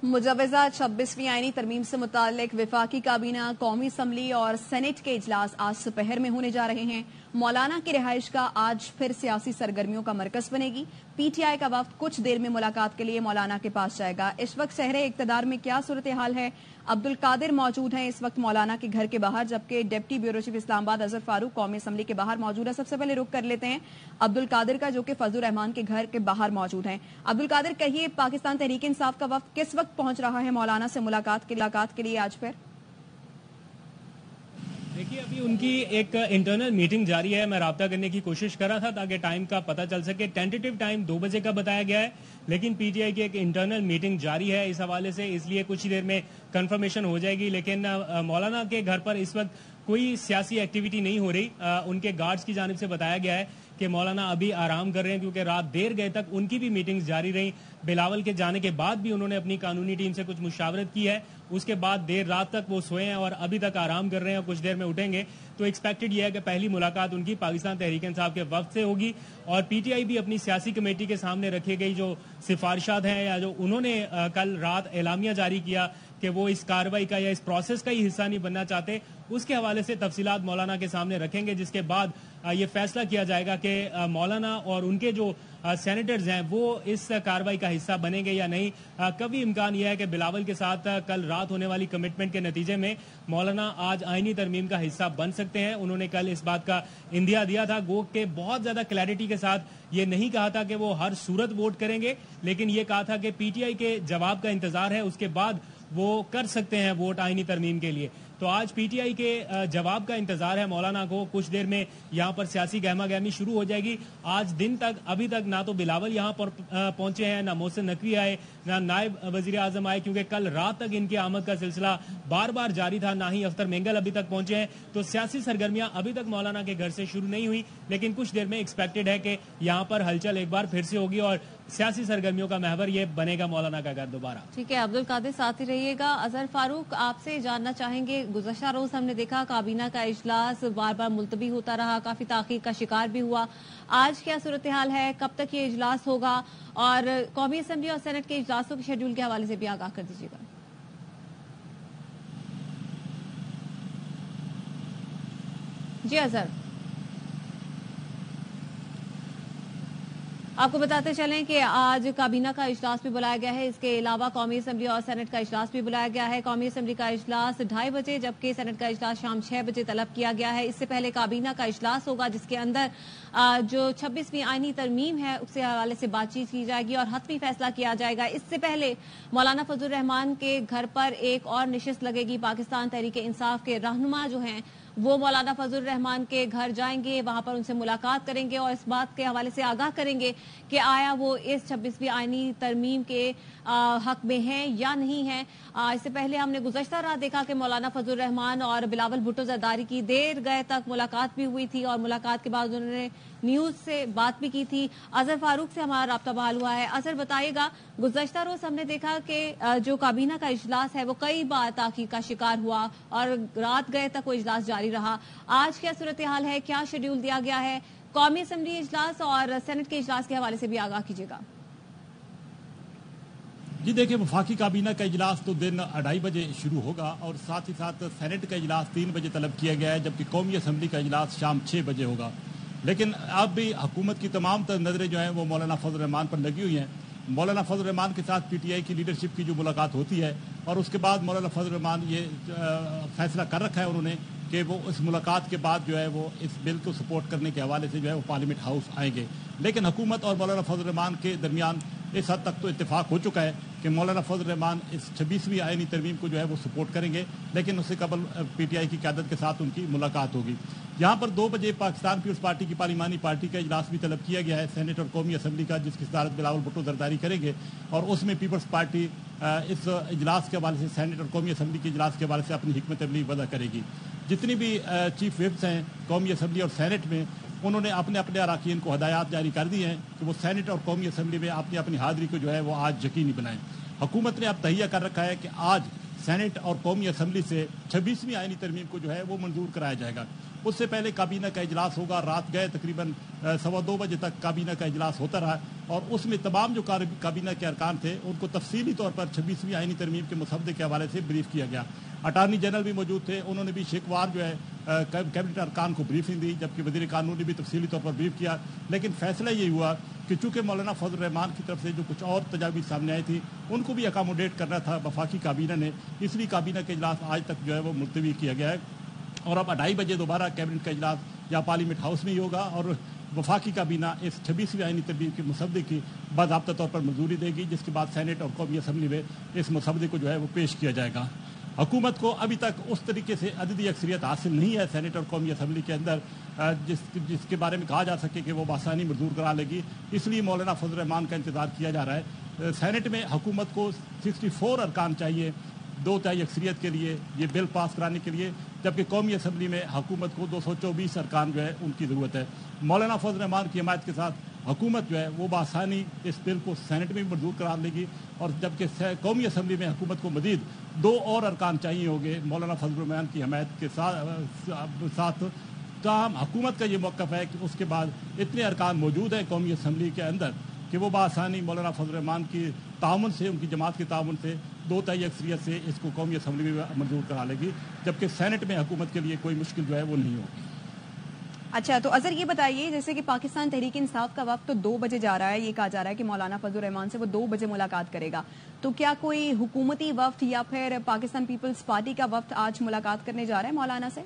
मुजवजा 26वीं आईनी तरमीम से मुतालिक वफाकी काबीना, कौमी असम्बली और सेनेट के इजलास आज दोपहर में होने जा रहे हैं। मौलाना की रिहाइश का आज फिर सियासी सरगर्मियों का मरकज बनेगी। पीटीआई का वफ्द कुछ देर में मुलाकात के लिए मौलाना के पास जाएगा। इस वक्त शहरे इक्तदार में क्या सूरत हाल है? अब्दुल कादिर मौजूद हैं इस वक्त मौलाना के घर के बाहर, जबकि deputy bureau chief Islamabad Azhar Farooq कौमी असम्बली के बाहर मौजूद है। सबसे पहले रुख कर लेते हैं अब्दुल कादिर का, जो कि फजलुर रहमान के घर के बाहर मौजूद हैं। अब्दुल कादिर, कहिए, पाकिस्तान तहरीक इंसाफ का वफ्द किस वक्त पहुंच रहा है मौलाना से मुलाकात के लिए आज फिर? देखिए, अभी उनकी एक इंटरनल मीटिंग जारी है। मैं राब्ता करने की कोशिश कर रहा था ताकि टाइम का पता चल सके। टेंटेटिव टाइम 2 बजे का बताया गया है, लेकिन पीटीआई की एक इंटरनल मीटिंग जारी है इस हवाले से, इसलिए कुछ ही देर में कंफर्मेशन हो जाएगी। लेकिन मौलाना के घर पर इस वक्त कोई सियासी एक्टिविटी नहीं हो रही। उनके गार्ड्स की जानिब से बताया गया है कि मौलाना अभी आराम कर रहे हैं, क्योंकि रात देर गए तक उनकी भी मीटिंग्स जारी रही। बिलावल के जाने के बाद भी उन्होंने अपनी कानूनी टीम से कुछ मुशावरत की है। उसके बाद देर रात तक वो सोए हैं और अभी तक आराम कर रहे हैं और कुछ देर में उठेंगे। तो एक्सपेक्टेड ये है कि पहली मुलाकात उनकी पाकिस्तान तहरीक इंसाफ के वफ्द से होगी। और पीटीआई भी अपनी सियासी कमेटी के सामने रखी गई जो सिफारिशात हैं, या जो उन्होंने कल रात एलामिया जारी किया कि वो इस कार्रवाई का या इस प्रोसेस का ही हिस्सा नहीं बनना चाहते, उसके हवाले से तफसीलात मौलाना के सामने रखेंगे, जिसके बाद ये फैसला किया जाएगा कि मौलाना और उनके जो सेनेटर्स हैं वो इस कार्रवाई का हिस्सा बनेंगे या नहीं। कभी इम्कान यह है कि बिलावल के साथ कल रात होने वाली कमिटमेंट के नतीजे में मौलाना आज आईनी तरमीम का हिस्सा बन सकते हैं। उन्होंने कल इस बात का इंदिया दिया था, गो के बहुत ज्यादा क्लैरिटी के साथ ये नहीं कहा था कि वो हर सूरत वोट करेंगे, लेकिन ये कहा था कि पीटीआई के जवाब का इंतजार है, उसके बाद वो कर सकते हैं वोट आईनी तरमीम के लिए। तो आज पीटीआई के जवाब का इंतजार है मौलाना को। कुछ देर में यहां पर सियासी गहमा गहमी शुरू हो जाएगी। आज दिन तक अभी तक ना तो बिलावल यहां पर पहुंचे हैं, ना मोहसिन नकवी आए, ना नायब वजीर आजम आए, क्योंकि कल रात तक इनकी आमद का सिलसिला बार बार जारी था। ना ही अख्तर मेंगल अभी तक पहुंचे हैं। तो सियासी सरगर्मियां अभी तक मौलाना के घर से शुरू नहीं हुई, लेकिन कुछ देर में एक्सपेक्टेड है कि यहां पर हलचल एक बार फिर से होगी और सियासी सरगर्मियों का महवर ये बनेगा मौलाना का घर दोबारा। ठीक है अब्दुल कादिर, साथ ही रहिएगा। अजहर फारूक, आपसे जानना चाहेंगे, गुज़श्ता रोज हमने देखा काबीना का इजलास बार बार मुलतवी होता रहा, काफी ताखीर का शिकार भी हुआ। आज क्या सूरत हाल है? कब तक ये इजलास होगा? और कौमी असम्बली और सेनेट के इजलासों के शेड्यूल के हवाले से भी आगाह कर दीजिएगा। जी अजहर, आपको बताते चलें कि आज काबीना का इजलास भी बुलाया गया है। इसके अलावा कौमी असम्बली और सेनेट का इजलास भी बुलाया गया है। कौमी असम्बली का इजलास 2:30 बजे, जबकि सेनेट का इजलास शाम 6 बजे तलब किया गया है। इससे पहले काबीना का इजलास होगा, जिसके अंदर जो 26वीं आईनी तरमीम है उसके हवाले से बातचीत की जाएगी और हतमी फैसला किया जाएगा। इससे पहले मौलाना फजलुर रहमान के घर पर एक और नशिस्त लगेगी। पाकिस्तान तहरीक इंसाफ के रहनुमा जो हैं वो मौलाना फजलुर रहमान के घर जाएंगे, वहां पर उनसे मुलाकात करेंगे और इस बात के हवाले से आगाह करेंगे कि आया वो इस 26वीं आईनी तरमीम के हक में हैं या नहीं है। इससे पहले हमने गुज़श्ता रात देखा कि मौलाना फजलुर रहमान और बिलावल भुट्टो जरदारी की देर गए तक मुलाकात भी हुई थी और मुलाकात के बाद उन्होंने न्यूज से बात भी की थी। अजहर फारूक से हमारा राब्ता बहाल हुआ है। अजहर, बताइएगा, गुज़श्ता रोज हमने देखा कि जो काबीना का इजलास है वो कई बार ताखीर का शिकार हुआ और रात गए तक वो इजलास जारी रहा। आज क्या सूरत हाल है? क्या शेड्यूल दिया गया है? कौमी असम्बली इजलास और सेनेट के इजलास के हवाले से भी आगाह कीजिएगा। जी देखिए, वफाकी काबीना का इजलास तो दिन 2:30 बजे शुरू होगा और साथ ही साथ सेनेट का इजलास 3 बजे तलब किया गया है, जबकि कौमी असम्बली का इजलास शाम 6 बजे होगा। लेकिन अब भी हुकूमत की तमाम नज़रें जो हैं वो मौलाना फजल रहमान पर लगी हुई हैं। मौलाना फजल रहमान के साथ पीटीआई की लीडरशिप की जो मुलाकात होती है और उसके बाद मौलाना फजल रहमान ये फैसला कर रखा है उन्होंने कि वो इस मुलाकात के बाद जो है वो इस बिल को सपोर्ट करने के हवाले से जो है वो पार्लियामेंट हाउस आएंगे। लेकिन हुकूमत और मौलाना फजल रहमान के दरमियान इस हद तक तो इत्तेफाक हो चुका है कि मौलाना फजल रहमान इस 26वीं आईनी तरमीम को जो है वो सपोर्ट करेंगे, लेकिन उससे कबल पीटीआई की क़यादत के साथ उनकी मुलाकात होगी। यहाँ पर 2 बजे पाकिस्तान पीपल्स पार्टी की पार्लिमानी पार्टी का इजलास भी तलब किया गया है, सेनेट और कौमी असम्बली का, जिसकी सदारत बिलावल भुट्टो जरदारी करेंगे और उसमें पीपल्स पार्टी इस इजलास के हवाले से, सेनेट और कौमी असम्बली के इजलास के हवाले से अपनी हिकमत अमली वज़ा करेगी। जितनी भी चीफ विप्स हैं कौमी असम्बली और सेनेट में, उन्होंने अपने अपने अरकान को हदायत जारी कर दी हैं कि वो सेनेट और कौमी असम्बली में अपनी अपनी हाजिरी को जो है वो आज यकीनी बनाएं। हुकूमत ने अब तहिया कर रखा है कि आज सेनेट और कौमी असम्बली से 26वीं आईनी तरमीम को जो है वो मंजूर कराया जाएगा। उससे पहले काबीना का इजलास होगा। रात गए तकरीबन 2:15 बजे तक काबीना का इजलास होता रहा और उसमें तमाम जो काबीना के अरकान थे उनको तफसीली तौर पर 26वीं आईनी तरमीम के मसवदे के हवाले से ब्रीफ किया गया। अटार्नी जनरल भी मौजूद थे, उन्होंने भी शेखवार जो है कैबिनेट अरकान को ब्रीफिंग दी, जबकि वज़ीर कानून ने भी तफसीली तौर पर ब्रीफ किया। लेकिन फैसला ये हुआ कि चूँकि मौलाना फजल रहमान की तरफ से जो कुछ और तजावीज़ सामने आई थी उनको भी अकामोडेट करना था वफाकी काबीना ने, इसलिए काबीना का इजलास आज तक जो है वो मुलतवी किया गया है और अब 2:30 बजे दोबारा कैबिनेट का इजलास या पार्लियामेंट हाउस में ही होगा और वफाकी काबीना इस 26वीं आईनी तरमीम के मसवदे की बाज़ाब्ता तौर पर मंजूरी देगी, जिसके बाद सेनेट और कौमी असम्बली में इस मसवदे को जो है वो पेश किया जाएगा। हुकूमत को अभी तक उस तरीके से अददी अक्सरियत हासिल नहीं है सेनेट और कौमी असम्बली के अंदर जिसके बारे में कहा जा सके कि वो बासानी मंजूर करा लेगी, इसलिए मौलाना फजल रहमान का इंतजार किया जा रहा है। सेनेट में हुकूमत को 64 अरकान चाहिए 2/3 अक्सरियत के लिए ये बिल पास कराने के लिए, जबकि कौमी असम्बली में हुकूमत को 224 अरकान जो है उनकी ज़रूरत है। मौलाना फजल रहमान की हिमायत के साथ हुकूमत जो है वो बासानी इस बिल को सेनेट में भी मंजूर करा लेगी और जबकि कौमी असम्बली में हुकूमत को मजीद 2 और अरकान चाहिए होंगे मौलाना फजल रहमान की हिमायत के साथ। ताहम हुकूमत का ये मौक़िफ़ है कि उसके बाद इतने अरकान मौजूद हैं कौमी असम्बली के अंदर कि वो बासानी मौलाना फजल रहमान की ताउन से, उनकी जमात के ताउन से 2/3 अक्सरियत से इसको कौमी असम्बली में मंजूर करा लेगी, जबकि सेनेट में हुकूमत के लिए कोई मुश्किल जो है वो नहीं होगी। अच्छा, तो अजहर ये बताइए, जैसे कि पाकिस्तान तहरीक इंसाफ का वक्त तो 2 बजे जा रहा है, ये कहा जा रहा है कि मौलाना फजल रहमान से वो 2 बजे मुलाकात करेगा, तो क्या कोई हुकूमती वफ्द या फिर पाकिस्तान पीपल्स पार्टी का वफ्द आज मुलाकात करने जा रहा है मौलाना से?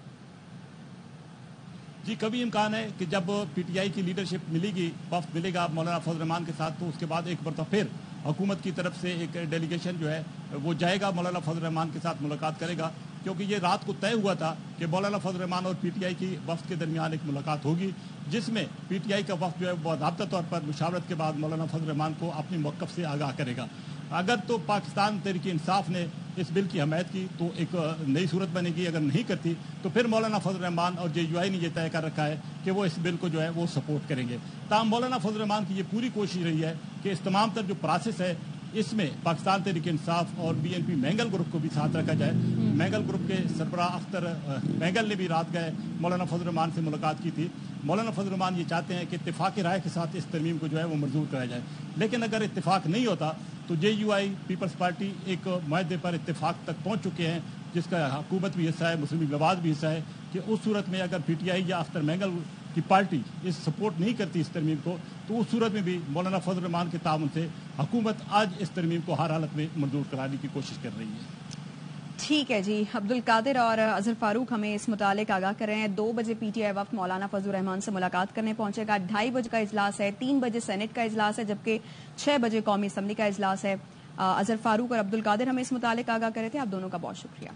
जी, कभी इम्कान है कि जब PTI की लीडरशिप मिलेगी, वफ्द मिलेगा मौलाना फजल रहमान के साथ, तो उसके बाद एक मरतबा फिर हुकूमत की तरफ से एक डेलीगेशन जो है वो जाएगा मौलाना फजल रहमान के साथ मुलाकात करेगा, क्योंकि ये रात को तय हुआ था कि मौलाना फजल रहमान और PTI की वफ्द के दरमियान एक मुलाकात होगी, जिसमें PTI का वफ्द जो है बाज़ाब्ता तौर पर मुशावरत के बाद मौलाना फजल रहमान को अपने मौक़िफ़ से आगाह करेगा। अगर तो पाकिस्तान तहरीक इंसाफ ने इस बिल की हमायत की तो एक नई सूरत बनेगी, अगर नहीं करती तो फिर मौलाना फजल रहमान और JUI ने यह तय कर रखा है कि वो इस बिल को जो है वो सपोर्ट करेंगे। ताहम मौलाना फजल रहमान की ये पूरी कोशिश रही है कि इस तमाम तर जो प्रोसेस है इसमें पाकिस्तान तहरीक इंसाफ और BNP मैंगल ग्रुप को भी साथ रखा जाए। मैंगल ग्रुप के सरबराह अख्तर मैंगल ने भी रात गए मौलाना फजल रहमान से मुलाकात की थी। मौलाना फजल रहमान ये चाहते हैं कि इत्तेफाक राय के साथ इस तरमीम को जो है वो मंजूर कराया जाए, लेकिन अगर इत्तेफाक नहीं होता तो JUI पीपल्स पार्टी एक मुआहदे पर इत्तेफाक तक पहुँच चुके हैं, जिसका हुकूमत भी हिस्सा है, मुस्लिम लीग नवाज भी हिस्सा है, कि उस सूरत में अगर PTI या अख्तर मैंगल की पार्टी इस सपोर्ट नहीं करती इस तरमीम को, तो उस सूरत में भी मौलाना फजल रहमान के ताउन से हुकूमत आज इस तरमीम को हर हालत में मंजूर कराने की कोशिश कर रही है। ठीक है जी, अब्दुल कादिर और अजहर फारूक हमें इस मुतालिक आगाह कर रहे हैं। 2 बजे PTI वफ्द मौलाना फजल रहमान से मुलाकात करने पहुंचेगा, 2:30 बजे का इजलास है, 3 बजे सेनेट का इजलास है, जबकि 6 बजे कौमी असम्बली का इजलास है। अजहर फारूक और अब्दुल कादिर हमें इस मुतालिक आगाह कर रहे थे, आप दोनों का बहुत शुक्रिया।